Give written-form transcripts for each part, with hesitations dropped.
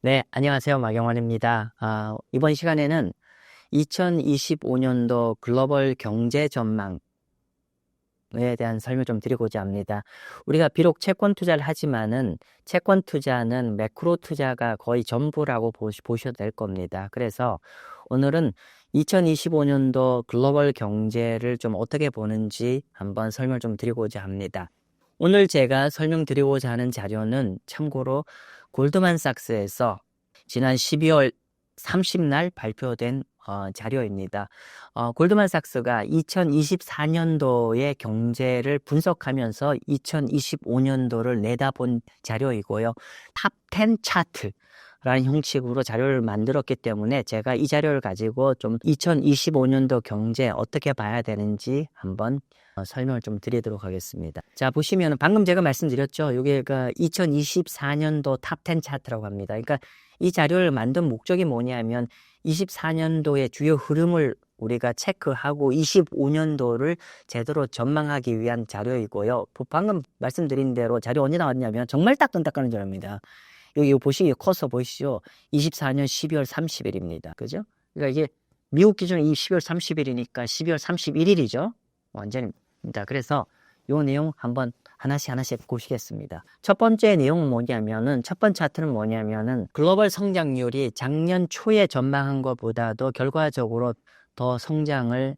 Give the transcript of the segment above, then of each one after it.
네, 안녕하세요. 마경원입니다. 이번 시간에는 2025년도 글로벌 경제 전망에 대한 설명 좀 드리고자 합니다. 우리가 비록 채권 투자를 하지만은 채권 투자는 매크로 투자가 거의 전부라고 보셔도 될 겁니다. 그래서 오늘은 2025년도 글로벌 경제를 좀 어떻게 보는지 한번 설명 좀 드리고자 합니다. 오늘 제가 설명드리고자 하는 자료는 참고로 골드만삭스에서 지난 12월 30날 발표된 자료입니다. 골드만삭스가 2024년도의 경제를 분석하면서 2025년도를 내다본 자료이고요. 탑 10 차트라는 형식으로 자료를 만들었기 때문에 제가 이 자료를 가지고 좀 2025년도 경제 어떻게 봐야 되는지 한번 설명을 좀 드리도록 하겠습니다. 자, 보시면 방금 제가 말씀드렸죠. 이게가 2024년도 탑 10 차트라고 합니다. 그러니까 이 자료를 만든 목적이 뭐냐면 24년도의 주요 흐름을 우리가 체크하고 25년도를 제대로 전망하기 위한 자료이고요. 방금 말씀드린 대로 자료 언제 나왔냐면 정말 따끈따끈한 자료입니다. 여기 보시기 커서 보이시죠? 24년 12월 30일입니다. 그죠? 그러니까 이게 미국 기준은 12월 30일이니까 12월 31일이죠. 완전히. 그래서 이 내용 한번 하나씩 보시겠습니다. 첫 번째 내용은 뭐냐면은, 첫 번째 차트는 뭐냐면은, 글로벌 성장률이 작년 초에 전망한 것보다도 결과적으로 더 성장을,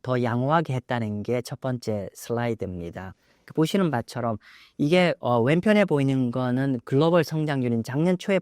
더 양호하게 했다는 게 첫 번째 슬라이드입니다. 보시는 바처럼, 이게, 왼편에 보이는 거는 글로벌 성장률인 작년 초에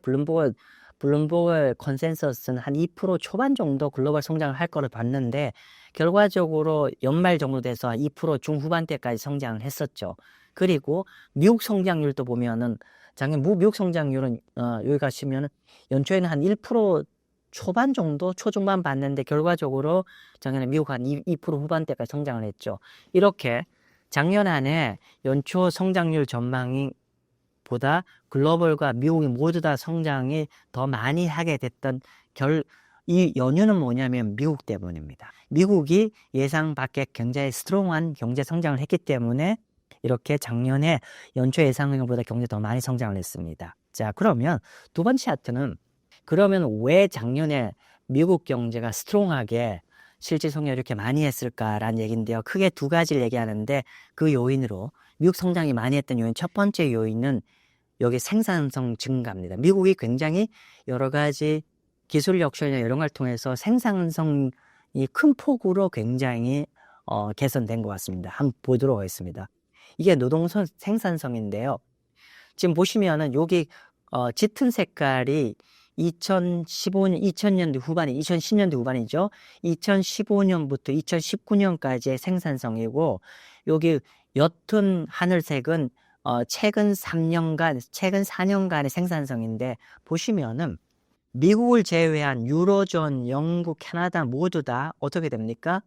블룸버그 컨센서스는 한 2% 초반 정도 글로벌 성장을 할 거를 봤는데 결과적으로 연말 정도 돼서 2% 중후반대까지 성장을 했었죠. 그리고 미국 성장률도 보면은 작년 미국 성장률은 여기 가시면은 연초에는 한 1% 초반 정도 초중반 봤는데 결과적으로 작년에 미국 한 2% 후반대까지 성장을 했죠. 이렇게 작년 안에 연초 성장률 전망이 보다 글로벌과 미국이 모두 다 성장이 더 많이 하게 됐던 이 연유는 뭐냐면 미국 때문입니다. 미국이 예상 밖의 굉장히 스트롱한 경제 성장을 했기 때문에 이렇게 작년에 연초 예상보다 경제 더 많이 성장을 했습니다. 자, 그러면 두 번째 차트는 그러면 왜 작년에 미국 경제가 스트롱하게 실질 성장을 이렇게 많이 했을까라는 얘기인데요. 크게 두 가지를 얘기하는데 그 요인으로 미국 성장이 많이 했던 요인 첫 번째 요인은 여기 생산성 증가입니다. 미국이 굉장히 여러 가지 기술 혁신이나 이런 걸 통해서 생산성이 큰 폭으로 굉장히 개선된 것 같습니다. 한번 보도록 하겠습니다. 이게 노동선 생산성인데요. 지금 보시면은 여기 짙은 색깔이 2015년, 2000년대 후반이 2010년대 후반이죠. 2015년부터 2019년까지의 생산성이고 여기 옅은 하늘색은 최근 4년간의 생산성인데 보시면은 미국을 제외한 유로존, 영국, 캐나다 모두 다 어떻게 됩니까?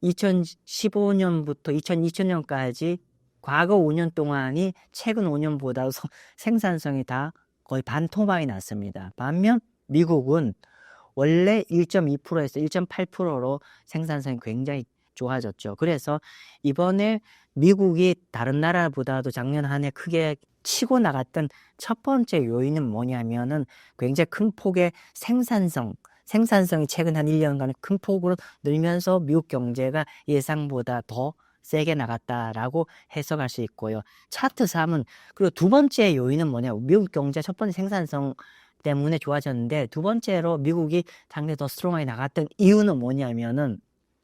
2015년부터 2020년까지 과거 5년 동안이 최근 5년보다 생산성이 다 거의 반토막이 났습니다. 반면 미국은 원래 1.2%에서 1.8%로 생산성이 굉장히 좋아졌죠. 그래서 이번에 미국이 다른 나라보다도 작년 한 해 크게 치고 나갔던 첫 번째 요인은 뭐냐면은 굉장히 큰 폭의 생산성이 최근 한 1년간 큰 폭으로 늘면서 미국 경제가 예상보다 더 세게 나갔다라고 해석할 수 있고요. 차트 3은 그리고 두 번째 요인은 뭐냐? 미국 경제 첫 번째 생산성 때문에 좋아졌는데 두 번째로 미국이 당내 더 스트롱하게 나갔던 이유는 뭐냐면은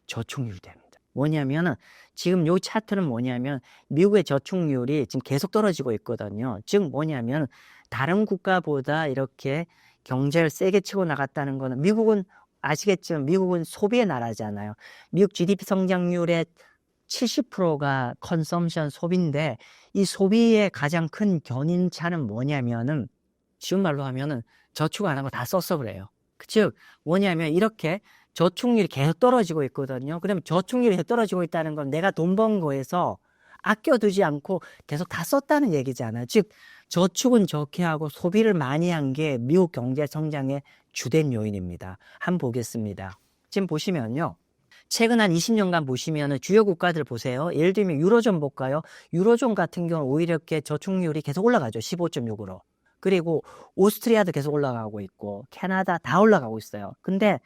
저축률 때문입니다. 뭐냐면은 지금 요 차트는 뭐냐면 미국의 저축률이 지금 계속 떨어지고 있거든요. 즉 뭐냐면 다른 국가보다 이렇게 경제를 세게 치고 나갔다는 거는 미국은 아시겠지만 미국은 소비의 나라잖아요. 미국 GDP 성장률의 70%가 컨섬션 소비인데 이 소비의 가장 큰 견인차는 뭐냐면은 쉬운 말로 하면은 저축 안 하고 다 썼어 그래요. 즉 뭐냐면 이렇게 저축률이 계속 떨어지고 있거든요. 그러면 저축률이 계속 떨어지고 있다는 건 내가 돈 번 거에서 아껴두지 않고 계속 다 썼다는 얘기잖아요. 즉 저축은 적게 하고 소비를 많이 한 게 미국 경제 성장의 주된 요인입니다. 한번 보겠습니다. 지금 보시면요. 최근 한 20년간 보시면 주요 국가들 보세요. 예를 들면 유로존 볼까요? 유로존 같은 경우는 오히려 이렇게 저축률이 계속 올라가죠. 15.6으로. 그리고 오스트리아도 계속 올라가고 있고 캐나다 다 올라가고 있어요. 근데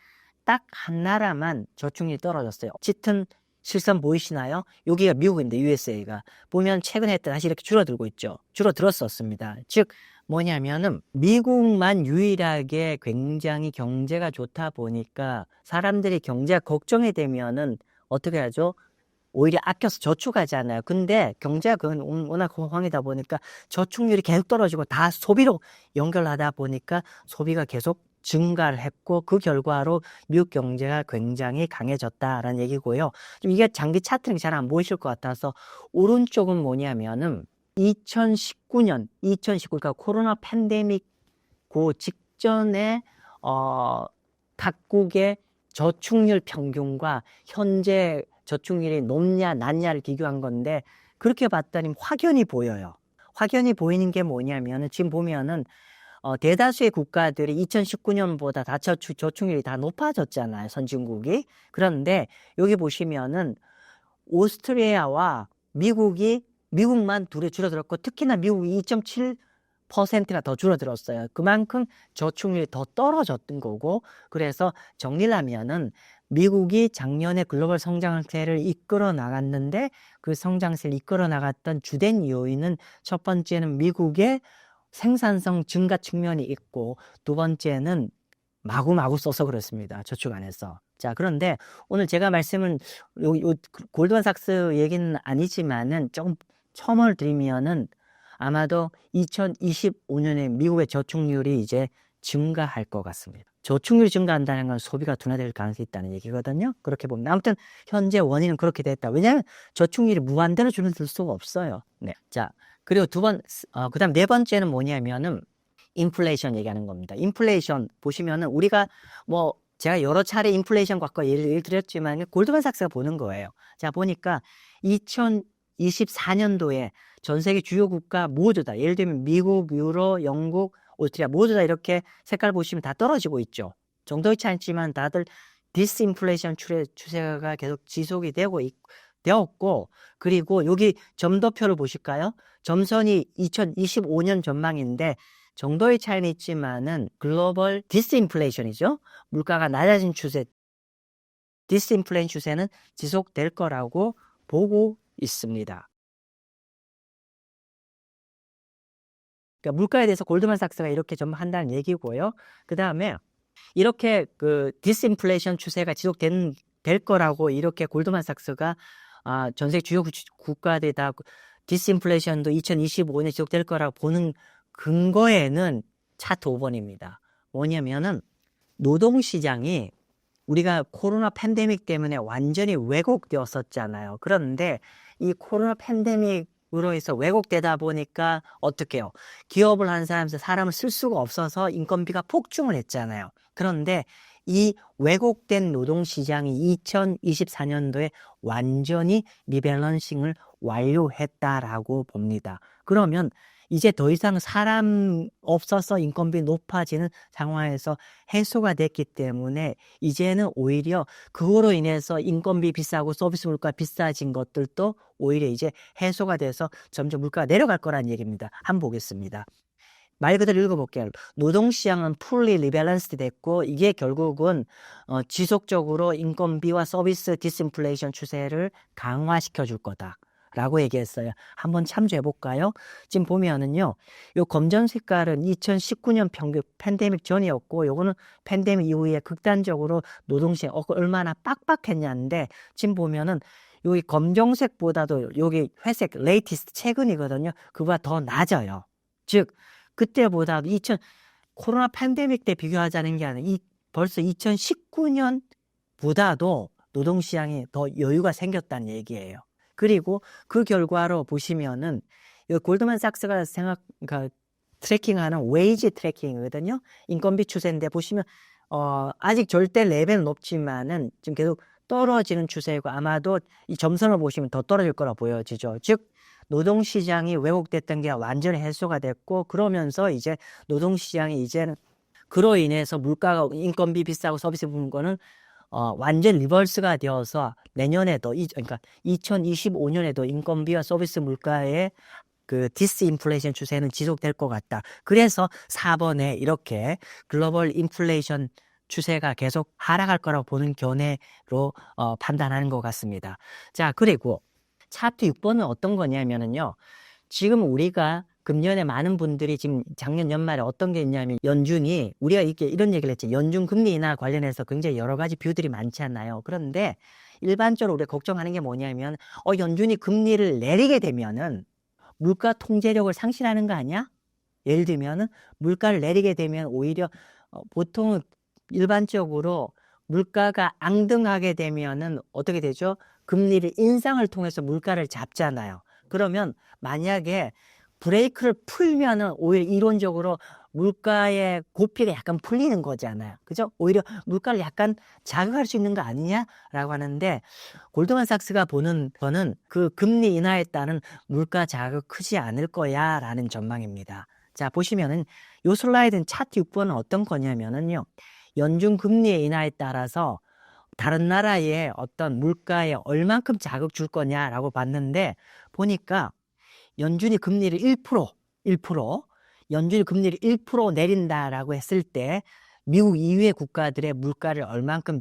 딱 한 나라만 저축률이 떨어졌어요. 짙은 실선 보이시나요? 여기가 미국인데 USA가 보면 최근에 다시 이렇게 줄어들고 있죠. 줄어들었었습니다. 즉 뭐냐면은 미국만 유일하게 굉장히 경제가 좋다 보니까 사람들이 경제가 걱정이 되면은 어떻게 하죠? 오히려 아껴서 저축하잖아요. 근데 경제가 그건 워낙 호황이다 보니까 저축률이 계속 떨어지고 다 소비로 연결하다 보니까 소비가 계속 증가를 했고 그 결과로 미국 경제가 굉장히 강해졌다라는 얘기고요. 좀 이게 장기 차트는 잘 안 보이실 것 같아서 오른쪽은 뭐냐면은 2019년, 그러니까 코로나 팬데믹 그 직전에 각국의 저축률 평균과 현재 저축률이 높냐 낮냐를 비교한 건데 그렇게 봤더니 확연히 보여요. 확연히 보이는 게 뭐냐면은 지금 보면은 대다수의 국가들이 2019년보다 다 저축률이 다 높아졌잖아요. 선진국이. 그런데 여기 보시면은 오스트리아와 미국만 둘이 줄어들었고 특히나 미국이 2.7%나 더 줄어들었어요. 그만큼 저축률이 더 떨어졌던 거고 그래서 정리를 하면은 미국이 작년에 글로벌 성장세를 이끌어 나갔는데 그 성장세를 이끌어 나갔던 주된 요인은 첫 번째는 미국의 생산성 증가 측면이 있고 두 번째는 마구마구 써서 그렇습니다. 저축 안 해서. 자, 그런데 오늘 제가 말씀은 요 골드만삭스 얘기는 아니지만은 조금 첨언을 드리면은 아마도 2025년에 미국의 저축률이 이제 증가할 것 같습니다. 저축률이 증가한다는 건 소비가 둔화될 가능성이 있다는 얘기거든요. 그렇게 보면 아무튼 현재 원인은 그렇게 됐다. 왜냐하면 저축률이 무한대로 줄어들 수가 없어요. 네. 자, 그리고 그다음 네 번째는 뭐냐면은 인플레이션 얘기하는 겁니다. 인플레이션 보시면은 우리가 뭐 제가 여러 차례 인플레이션 과거 예를 드렸지만 골드만삭스가 보는 거예요. 자, 보니까 2024년도에 전 세계 주요 국가 모두 다 예를 들면 미국, 유로, 영국, 오스트리아 모두 다 이렇게 색깔 보시면 다 떨어지고 있죠. 정도치 않지만 다들 디스인플레이션 추세가 계속 지속이 되었고 그리고 여기 점도표를 보실까요? 점선이 2025년 전망인데 정도의 차이는 있지만은 글로벌 디스인플레이션이죠. 물가가 낮아진 추세, 디스인플레이션 추세는 지속될 거라고 보고 있습니다. 그러니까 물가에 대해서 골드만삭스가 이렇게 전망한다는 얘기고요. 그 다음에 이렇게 그 디스인플레이션 추세가 될 거라고 이렇게 골드만삭스가 전 세계 주요 국가들이 다 디스인플레이션도 2025년에 지속될 거라고 보는 근거에는 차트 5번입니다. 뭐냐면은 노동시장이 우리가 코로나 팬데믹 때문에 완전히 왜곡되었었잖아요. 그런데 이 코로나 팬데믹으로 해서 왜곡되다 보니까 어떻게 해요? 기업을 하는 사람을 쓸 수가 없어서 인건비가 폭증을 했잖아요. 그런데 이 왜곡된 노동시장이 2024년도에 완전히 리밸런싱을 완료했다라고 봅니다. 그러면 이제 더 이상 사람 없어서 인건비 높아지는 상황에서 해소가 됐기 때문에 이제는 오히려 그거로 인해서 인건비 비싸고 서비스 물가 비싸진 것들도 오히려 이제 해소가 돼서 점점 물가가 내려갈 거라는 얘기입니다. 한번 보겠습니다. 말 그대로 읽어볼게요. 노동시장은 풀리 리밸런스드 됐고 이게 결국은 지속적으로 인건비와 서비스 디스인플레이션 추세를 강화시켜 줄 거다. 라고 얘기했어요. 한번 참조해 볼까요? 지금 보면은요, 요 검정 색깔은 2019년 평균 팬데믹 전이었고, 요거는 팬데믹 이후에 극단적으로 노동시장 얼마나 빡빡했냐인데, 지금 보면은 여기 검정색보다도 여기 회색 레이티스트 최근이거든요. 그보다 더 낮아요. 즉, 그때보다도 코로나 팬데믹 때 비교하자는 게 아니라 벌써 2019년보다도 노동시장이 더 여유가 생겼다는 얘기예요. 그리고 그 결과로 보시면은 골드만삭스가 그러니까 트래킹하는 웨이지 트래킹이거든요. 인건비 추세인데 보시면 아직 절대 레벨은 높지만은 지금 계속 떨어지는 추세이고 아마도 이 점선을 보시면 더 떨어질 거라 보여지죠. 즉 노동시장이 왜곡됐던 게 완전히 해소가 됐고 그러면서 이제 노동시장이 이제는 그로 인해서 물가가 인건비 비싸고 서비스 부는 거는 완전 리버스가 되어서 내년에도 그러니까 2025년에도 인건비와 서비스 물가의 그 디스인플레이션 추세는 지속될 것 같다. 그래서 4번에 이렇게 글로벌 인플레이션 추세가 계속 하락할 거라고 보는 견해로 판단하는 것 같습니다. 자, 그리고 차트 6번은 어떤 거냐면은요. 지금 우리가 금년에 많은 분들이 지금 작년 연말에 어떤 게 있냐면 연준이 우리가 이런 얘기를 했지. 연준 금리 인하 관련해서 굉장히 여러 가지 뷰들이 많지 않나요? 그런데 일반적으로 우리가 걱정하는 게 뭐냐면 연준이 금리를 내리게 되면은 물가 통제력을 상실하는 거 아니야? 예를 들면은 물가를 내리게 되면 오히려 보통 일반적으로 물가가 앙등하게 되면은 어떻게 되죠? 금리를 인상을 통해서 물가를 잡잖아요. 그러면 만약에 브레이크를 풀면은 오히려 이론적으로 물가의 고피가 약간 풀리는 거잖아요. 그죠? 오히려 물가를 약간 자극할 수 있는 거 아니냐라고 하는데 골드만삭스가 보는 거는 그 금리 인하에 따른 물가 자극 크지 않을 거야 라는 전망입니다. 자, 보시면은 요 슬라이드는 차트 6번은 어떤 거냐면은요. 연준 금리 인하에 따라서 다른 나라의 어떤 물가에 얼만큼 자극 줄 거냐라고 봤는데 보니까 연준이 금리를 1%, 연준이 금리를 1% 내린다라고 했을 때 미국 이외의 국가들의 물가를 얼만큼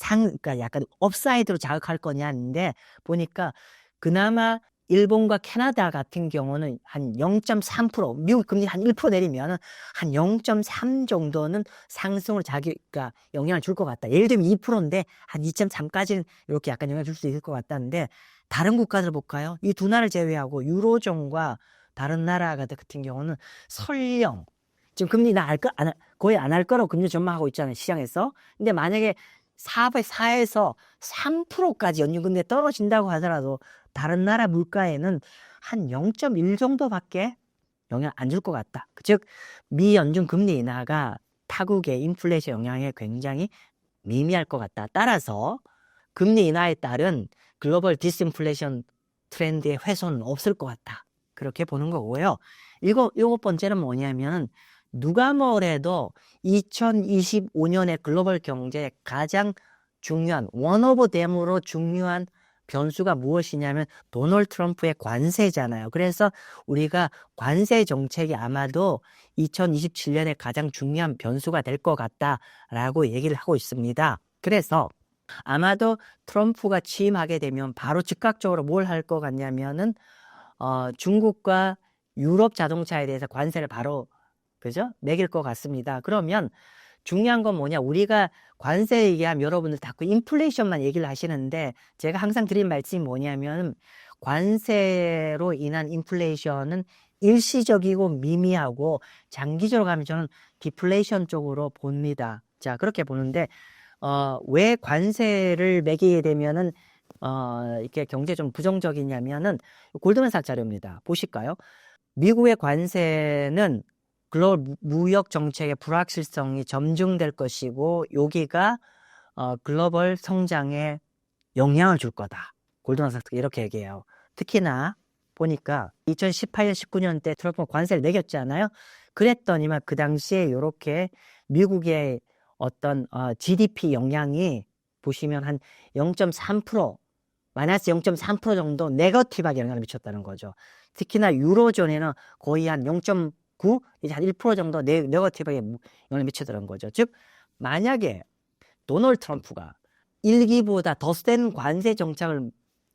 그러니까 약간 업사이드로 자극할 거냐인데 보니까 그나마 일본과 캐나다 같은 경우는 한 0.3%, 미국 금리 한 1% 내리면 한 0.3 정도는 상승으로 그러니까 영향을 줄 것 같다. 예를 들면 2%인데 한 2.3까지는 이렇게 약간 영향을 줄 수 있을 것 같다는데 다른 국가들 볼까요? 이 두 나라를 제외하고 유로존과 다른 나라 같은 경우는 설령 지금 금리 거의 안 할 거라고 금리 전망하고 있잖아요, 시장에서. 근데 만약에 4에서 3%까지 연준금리 떨어진다고 하더라도 다른 나라 물가에는 한 0.1 정도밖에 영향 안 줄 것 같다. 즉, 미 연준 금리 인하가 타국의 인플레이션 영향에 굉장히 미미할 것 같다. 따라서 금리 인하에 따른 글로벌 디스인플레이션 트렌드의 훼손은 없을 것 같다. 그렇게 보는 거고요. 일곱 번째는 뭐냐면 누가 뭐래도 2025년의 글로벌 경제의 가장 중요한 원 오브 댐으로 중요한 변수가 무엇이냐면 도널드 트럼프의 관세잖아요. 그래서 우리가 관세 정책이 아마도 2027년에 가장 중요한 변수가 될 것 같다라고 얘기를 하고 있습니다. 그래서 아마도 트럼프가 취임하게 되면 바로 즉각적으로 뭘 할 것 같냐면은 중국과 유럽 자동차에 대해서 관세를 바로 그죠? 매길 것 같습니다. 그러면 중요한 건 뭐냐? 우리가 관세 얘기하면 여러분들 자꾸 인플레이션만 얘기를 하시는데 제가 항상 드린 말씀이 뭐냐면 관세로 인한 인플레이션은 일시적이고 미미하고 장기적으로 가면 저는 디플레이션 쪽으로 봅니다. 자, 그렇게 보는데 왜 관세를 매기게 되면은 이렇게 경제에 좀 부정적이냐면은 골드만삭 자료입니다. 보실까요? 미국의 관세는 글로벌 무역 정책의 불확실성이 점증될 것이고 여기가 글로벌 성장에 영향을 줄 거다. 골드만삭스가 이렇게 얘기해요. 특히나 보니까 2018년, 19년 때 트럼프가 관세를 매겼잖아요. 그랬더니만 그 당시에 이렇게 미국의 어떤 GDP 영향이 보시면 한 0.3%, 마이너스 0.3% 정도 네거티브하게 영향을 미쳤다는 거죠. 특히나 유로존에는 거의 한 0.9, 이제 한 1% 정도 네거티브하게 영향을 미치더라는 거죠. 즉, 만약에 도널드 트럼프가 일기보다 더 센 관세 정책을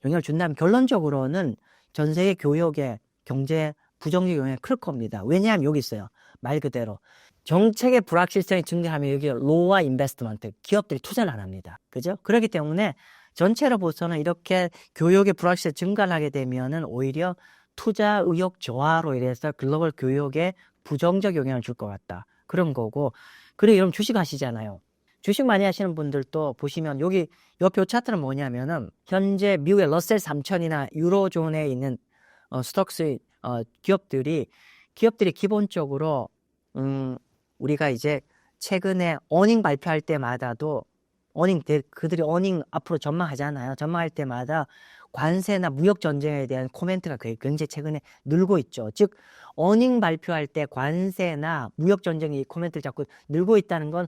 영향을 준다면 결론적으로는 전 세계 교역의 경제 부정적 영향이 클 겁니다. 왜냐하면 여기 있어요. 말 그대로 정책의 불확실성이 증대하면 여기 로와 인베스트먼트, 기업들이 투자를 안 합니다. 그죠? 그렇기 때문에 전체로 보서는 이렇게 교역의 불확실성이 증가하게 되면은 오히려 투자 의욕 저하로 인해서 글로벌 교역에 부정적 영향을 줄 것 같다. 그런 거고. 그리고 여러분 주식 하시잖아요. 주식 많이 하시는 분들도 보시면 여기 이 표 차트는 뭐냐면은 현재 미국의 러셀 3000이나 유로존에 있는 스톡스 기업들이 기본적으로 우리가 이제 최근에 어닝 발표할 때마다도 그들이 어닝 앞으로 전망하잖아요. 전망할 때마다 관세나 무역 전쟁에 대한 코멘트가 굉장히 최근에 늘고 있죠. 즉, 어닝 발표할 때 관세나 무역 전쟁의 코멘트를 자꾸 늘고 있다는 건,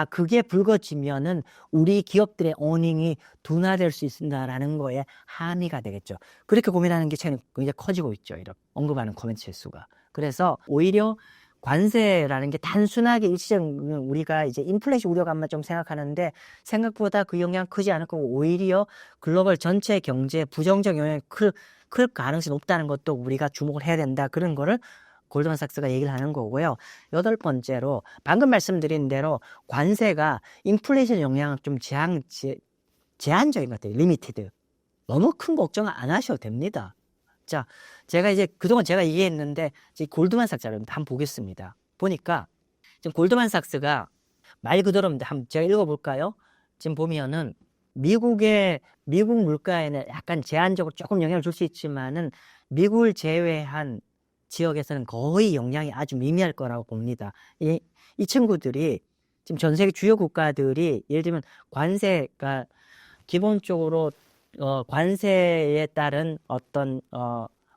그게 불거지면은 우리 기업들의 어닝이 둔화될 수 있다라는 거에 함의가 되겠죠. 그렇게 고민하는 게 최근에 굉장히 커지고 있죠. 이렇게 언급하는 코멘트 수가. 그래서 오히려 관세라는 게 단순하게 일시적인 우리가 이제 인플레이션 우려감만 좀 생각하는데 생각보다 그 영향 크지 않을 거고 오히려 글로벌 전체 경제에 부정적 영향이 클 가능성이 높다는 것도 우리가 주목을 해야 된다. 그런 거를 골드만삭스가 얘기를 하는 거고요. 8번째로 방금 말씀드린 대로 관세가 인플레이션 영향은 좀 제한적인 것 같아요. 리미티드. 너무 큰 걱정 안 하셔도 됩니다. 자, 제가 이제 그동안 제가 얘기했는데 이제 골드만삭스를 한번 보겠습니다. 보니까 지금 골드만삭스가 말 그대로입니다. 한번 제가 읽어볼까요? 지금 보면은 미국 물가에는 약간 제한적으로 조금 영향을 줄 수 있지만은 미국을 제외한 지역에서는 거의 영향이 아주 미미할 거라고 봅니다. 이 친구들이 지금 전 세계 주요 국가들이 예를 들면 관세가 기본적으로 관세에 따른 어떤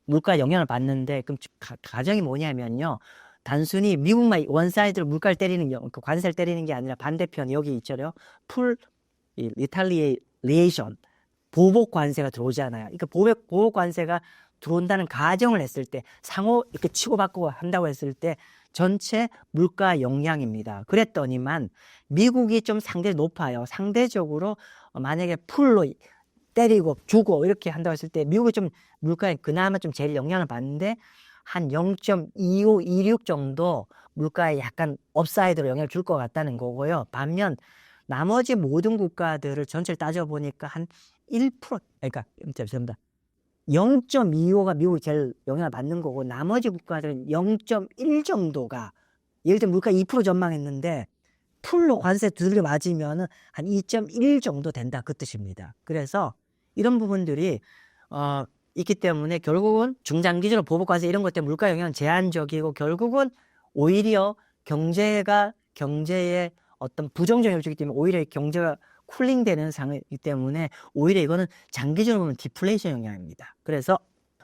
물가 영향을 받는데 그럼 가정이 뭐냐면요. 단순히 미국만 원사이드로 물가를 때리는 그 관세를 때리는 게 아니라 반대편 여기 있잖아요. 리탈리에이션 보복 관세가 들어오잖아요. 그러니까 보복 관세가 들어온다는 가정을 했을 때 상호 이렇게 치고받고 한다고 했을 때 전체 물가 영향입니다. 그랬더니만 미국이 좀 상대적으로 높아요. 상대적으로 만약에 풀로 때리고 주고 이렇게 한다고 했을 때 미국이 좀 물가에 그나마 좀 제일 영향을 받는데 한 0.25, 26 정도 물가에 약간 업사이드로 영향을 줄 것 같다는 거고요. 반면 나머지 모든 국가들을 전체를 따져보니까 한 1%, 그러니까 죄송합니다. 0.25가 미국이 제일 영향을 받는 거고 나머지 국가들은 0.1 정도가 예를 들면 물가 2% 전망했는데 풀로 관세 두들겨 맞으면 한 2.1 정도 된다 그 뜻입니다. 그래서 이런 부분들이 있기 때문에 결국은 중장기적으로 보복 관세 이런 것 때문에 물가 영향은 제한적이고 결국은 오히려 경제에 어떤 부정적 영향을 주기 때문에 오히려 경제가 쿨링되는 상황이기 때문에 오히려 이거는 장기적으로 보면 디플레이션 영향입니다. 그래서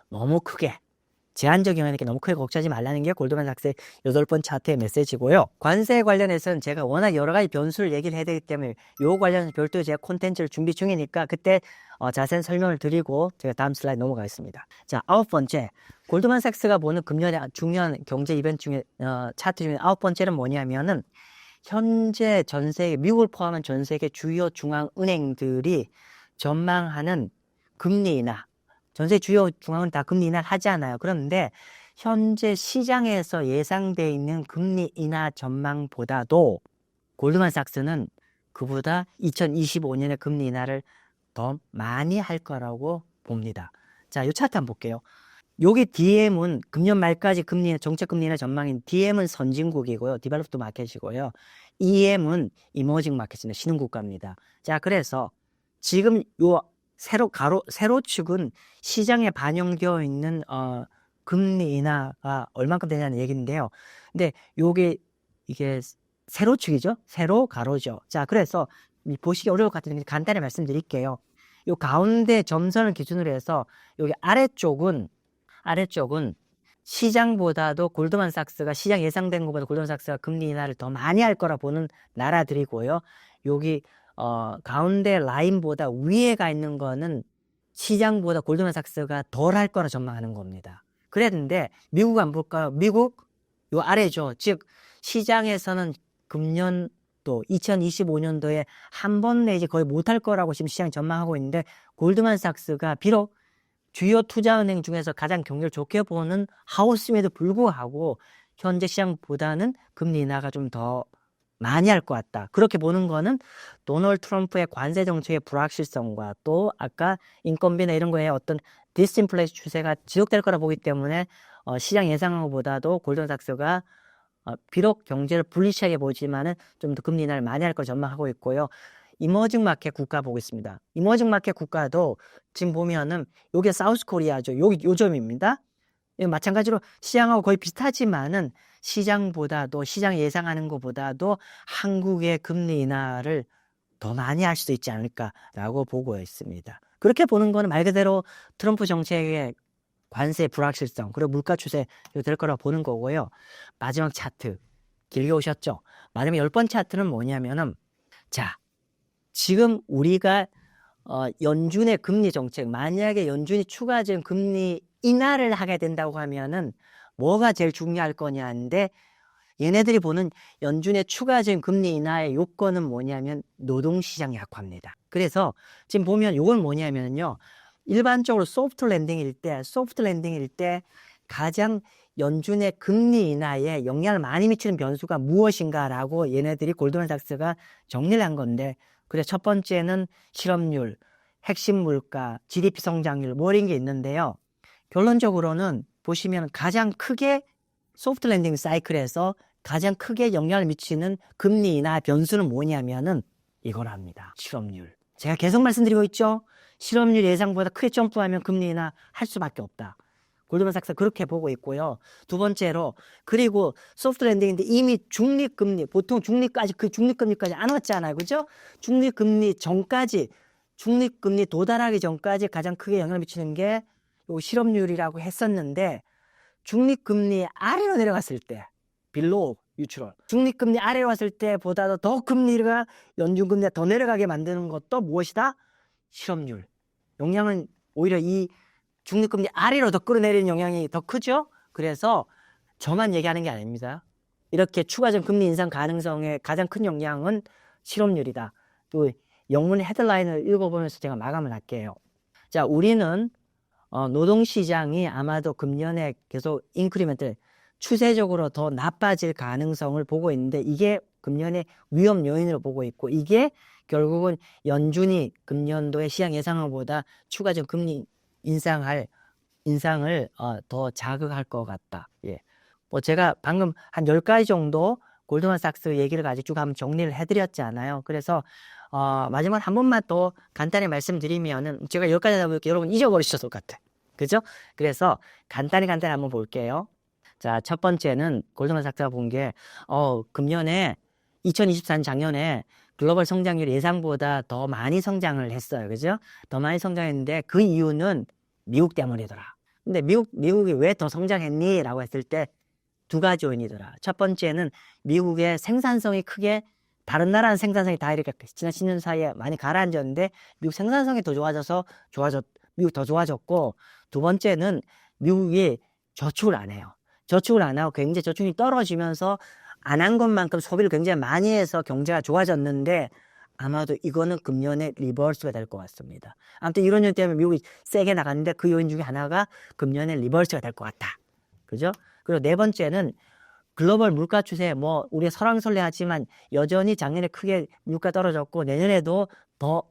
너무 크게 제한적 영향이니까 너무 크게 걱정하지 말라는 게 골드만삭스의 8번 차트의 메시지고요. 관세 관련해서는 제가 워낙 여러 가지 변수를 얘기를 해야 되기 때문에 요 관련해서 별도로 제가 콘텐츠를 준비 중이니까 그때 자세한 설명을 드리고 제가 다음 슬라이드 넘어가겠습니다. 자, 9번째. 골드만삭스가 보는 금년의 중요한 경제 이벤트 중에 차트 중에 9번째는 뭐냐면은 현재 전 세계 미국을 포함한 전 세계 주요 중앙은행들이 전망하는 금리 인하 전 세계 주요 중앙은 다 금리 인하를 하잖아요. 그런데 현재 시장에서 예상되어 있는 금리 인하 전망보다도 골드만삭스는 그보다 2025년에 금리 인하를 더 많이 할 거라고 봅니다. 자, 이 차트 한번 볼게요. 여기 DM은 금년 말까지 정책 금리 인하 전망인 DM은 선진국이고요. 디벨롭드 마켓이고요. EM은 이머징 마켓입니다. 신흥국가입니다. 자, 그래서 지금 요 세로축은 시장에 반영되어 있는 금리 인하가 얼만큼 되냐는 얘기인데요. 근데 이게 세로축이죠. 세로 가로죠. 자, 그래서 보시기 어려울 것 같은데 간단히 말씀드릴게요. 요 가운데 점선을 기준으로 해서 여기 아래쪽은 시장보다도 골드만삭스가 시장 예상된 것보다 골드만삭스가 금리 인하를 더 많이 할 거라 보는 나라들이고요. 여기 가운데 라인보다 위에 가 있는 거는 시장보다 골드만삭스가 덜 할 거라 전망하는 겁니다. 그랬는데 미국 안 볼까요? 미국 요 아래죠. 즉 시장에서는 금년도 2025년도에 한 번 내지 거의 못할 거라고 지금 시장이 전망하고 있는데 골드만삭스가 비록 주요 투자은행 중에서 가장 경기를 좋게 보는 하우스임에도 불구하고 현재 시장보다는 금리 인하가 좀 더 많이 할 것 같다. 그렇게 보는 거는 도널드 트럼프의 관세 정책의 불확실성과 또 아까 인건비나 이런 거에 어떤 디스인플레이션 추세가 지속될 거라 보기 때문에 시장 예상한 것보다도 골드만삭스가 비록 경제를 불리시하게 보지만은 좀 더 금리 인하를 많이 할 걸 전망하고 있고요. 이머징 마켓 국가 보겠습니다. 이머징 마켓 국가도 지금 보면은 요게 사우스 코리아죠. 요 점입니다. 마찬가지로 시장하고 거의 비슷하지만은 시장 예상하는 것보다도 한국의 금리 인하를 더 많이 할 수도 있지 않을까라고 보고 있습니다. 그렇게 보는 거는 말 그대로 트럼프 정책의 관세 불확실성 그리고 물가 추세 될 거라고 보는 거고요. 마지막 차트 길게 오셨죠? 마지막 10번 차트는 뭐냐면은 자 지금 우리가 연준의 금리 정책 만약에 연준이 추가적인 금리 인하를 하게 된다고 하면은 뭐가 제일 중요할 거냐인데 얘네들이 보는 연준의 추가적인 금리 인하의 요건은 뭐냐면 노동시장 약화입니다. 그래서 지금 보면 요건 뭐냐면요. 일반적으로 소프트 랜딩일 때 가장 연준의 금리 인하에 영향을 많이 미치는 변수가 무엇인가라고 얘네들이 골드만삭스가 정리를 한 건데 그래서 첫 번째는 실업률, 핵심 물가, GDP 성장률 뭐 이런 게 있는데요. 결론적으로는 보시면 가장 크게 소프트 랜딩 사이클에서 가장 크게 영향을 미치는 금리 인하 변수는 뭐냐면은 이거랍니다. 실업률. 제가 계속 말씀드리고 있죠. 실업률 예상보다 크게 점프하면 금리 인하 할 수밖에 없다. 골드만삭스 그렇게 보고 있고요. 두 번째로 그리고 소프트 랜딩인데 이미 중립금리 보통 중립까지 그 중립금리까지 안 왔잖아요. 그죠? 중립금리 전까지 중립금리 도달하기 전까지 가장 크게 영향을 미치는 게 요 실업률이라고 했었는데 중립금리 아래로 내려갔을 때 빌로우 유출월 중립금리 아래로 왔을 때보다도 더 금리가 연준금리가 더 내려가게 만드는 것도 무엇이다? 실업률. 영향은 오히려 이 중립금리 아래로 더 끌어내리는 영향이 더 크죠? 그래서 저만 얘기하는 게 아닙니다. 이렇게 추가적 금리 인상 가능성의 가장 큰 영향은 실업률이다. 또 영문의 헤드라인을 읽어보면서 제가 마감을 할게요. 자, 우리는 노동시장이 아마도 금년에 계속 인크리멘트 추세적으로 더 나빠질 가능성을 보고 있는데 이게 금년의 위험 요인으로 보고 있고 이게 결국은 연준이 금년도의 시장 예상보다 추가적 금리 인상을 더 자극할 것 같다. 예. 뭐 제가 방금 한 10가지 정도 골드만삭스 얘기를 가지고 쭉 한번 정리를 해드렸잖아요. 그래서 마지막 한 번만 또 간단히 말씀드리면은 제가 10가지 하다 보니까 여러분 잊어버리셨을 것 같아. 그죠? 그래서 간단히 한번 볼게요. 자, 첫 번째는 골드만삭스가 본 게 금년에 2024년 작년에 글로벌 성장률이 예상보다 더 많이 성장을 했어요. 그죠? 더 많이 성장했는데 그 이유는 미국 때문이더라. 근데 미국이 왜 더 성장했니? 라고 했을 때 두 가지 요인이더라. 첫 번째는 미국의 생산성이 크게 다른 나라는 생산성이 다 이렇게 지난 10년 사이에 많이 가라앉았는데 미국 생산성이 더 미국 더 좋아졌고 두 번째는 미국이 저축을 안 해요. 저축을 안 하고 굉장히 저축이 떨어지면서 안 한 것만큼 소비를 굉장히 많이 해서 경제가 좋아졌는데 아마도 이거는 금년에 리버스가 될 것 같습니다. 아무튼 이런 요인 때문에 미국이 세게 나갔는데 그 요인 중에 하나가 금년에 리버스가 될 것 같다. 그죠? 그리고 네 번째는 글로벌 물가 추세 뭐 우리가 설왕설래하지만 여전히 작년에 크게 물가 떨어졌고 내년에도 더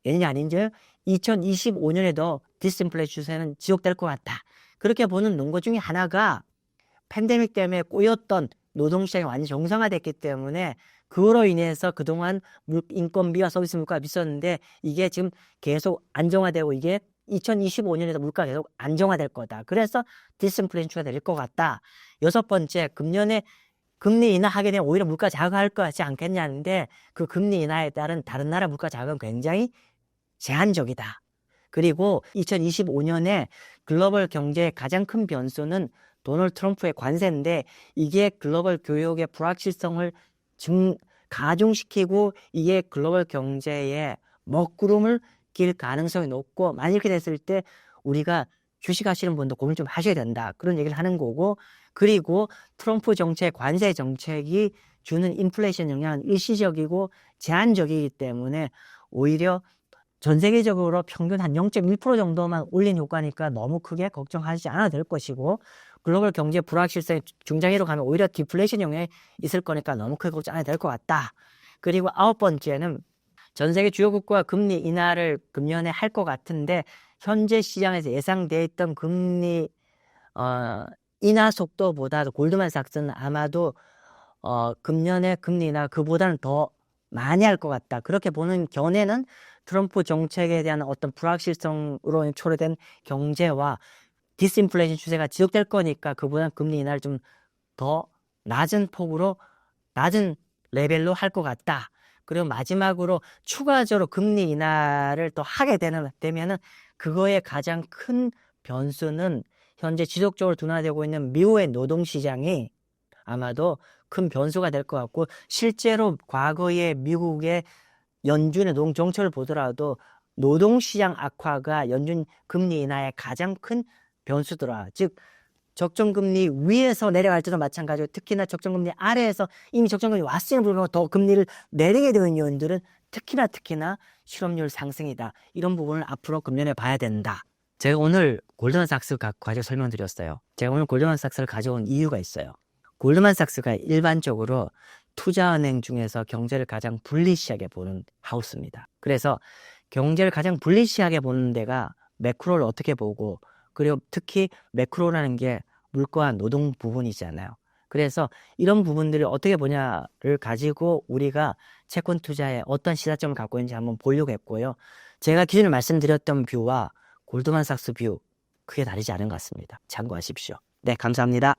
내년이 아닌지 2025년에도 디스인플레이션 추세는 지속될 것 같다. 그렇게 보는 논거 중에 하나가 팬데믹 때문에 꼬였던 노동시장이 완전히 정상화됐기 때문에 그로 인해서 그동안 인건비와 서비스 물가가 비쌌는데 이게 지금 계속 안정화되고 이게 2025년에도 물가가 계속 안정화될 거다. 그래서 디스인플레이션 추세가 될 것 같다. 여섯 번째, 금년에 금리 인하하게 되면 오히려 물가 자극할 것 같지 않겠냐는데 그 금리 인하에 따른 다른 나라 물가 자극은 굉장히 제한적이다. 그리고 2025년에 글로벌 경제의 가장 큰 변수는 도널드 트럼프의 관세인데 이게 글로벌 교역의 불확실성을 가중시키고 이게 글로벌 경제에 먹구름을 낄 가능성이 높고 만약 이렇게 됐을 때 우리가 주식하시는 분도 고민 좀 하셔야 된다. 그런 얘기를 하는 거고 그리고 트럼프 정책, 관세 정책이 주는 인플레이션 영향은 일시적이고 제한적이기 때문에 오히려 전 세계적으로 평균 한 0.1% 정도만 올린 효과니까 너무 크게 걱정하지 않아도 될 것이고 글로벌 경제 불확실성이 중장기로 가면 오히려 디플레이션 영향이 있을 거니까 너무 크게 걱정 안 해도 될 것 같다. 그리고 아홉 번째는 전 세계 주요국가 금리 인하를 금년에 할 것 같은데 현재 시장에서 예상되어 있던 금리 인하 속도보다도 골드만삭스는 아마도 금년에 금리 인하 그보다는 더 많이 할 것 같다. 그렇게 보는 견해는 트럼프 정책에 대한 어떤 불확실성으로 초래된 경제와 디스인플레이션 추세가 지속될 거니까 그보다는 금리 인하를 좀 더 낮은 폭으로 낮은 레벨로 할 것 같다. 그리고 마지막으로 추가적으로 금리 인하를 또 하게 되면은 그거의 가장 큰 변수는 현재 지속적으로 둔화되고 있는 미국의 노동시장이 아마도 큰 변수가 될 것 같고, 실제로 과거의 미국의 연준의 노동 정책을 보더라도 노동시장 악화가 연준 금리 인하의 가장 큰 변수더라. 즉 적정금리 위에서 내려갈 때도 마찬가지고, 특히나 적정금리 아래에서 이미 적정금리 왔음에도 불구하고 더 금리를 내리게 되는 요인들은 특히나 실업률 상승이다. 이런 부분을 앞으로 금년에 봐야 된다. 제가 오늘 골드만삭스 가지고 설명드렸어요. 제가 오늘 골드만삭스를 가져온 이유가 있어요. 골드만삭스가 일반적으로 투자은행 중에서 경제를 가장 불리시하게 보는 하우스입니다. 그래서 경제를 가장 불리시하게 보는 데가 매크로를 어떻게 보고, 그리고 특히 매크로라는 게 물가와 노동 부분이잖아요. 그래서 이런 부분들을 어떻게 보냐를 가지고 우리가 채권 투자에 어떤 시사점을 갖고 있는지 한번 보려고 했고요. 제가 기존에 말씀드렸던 뷰와 골드만삭스 뷰 크게 다르지 않은 것 같습니다. 참고하십시오. 네, 감사합니다.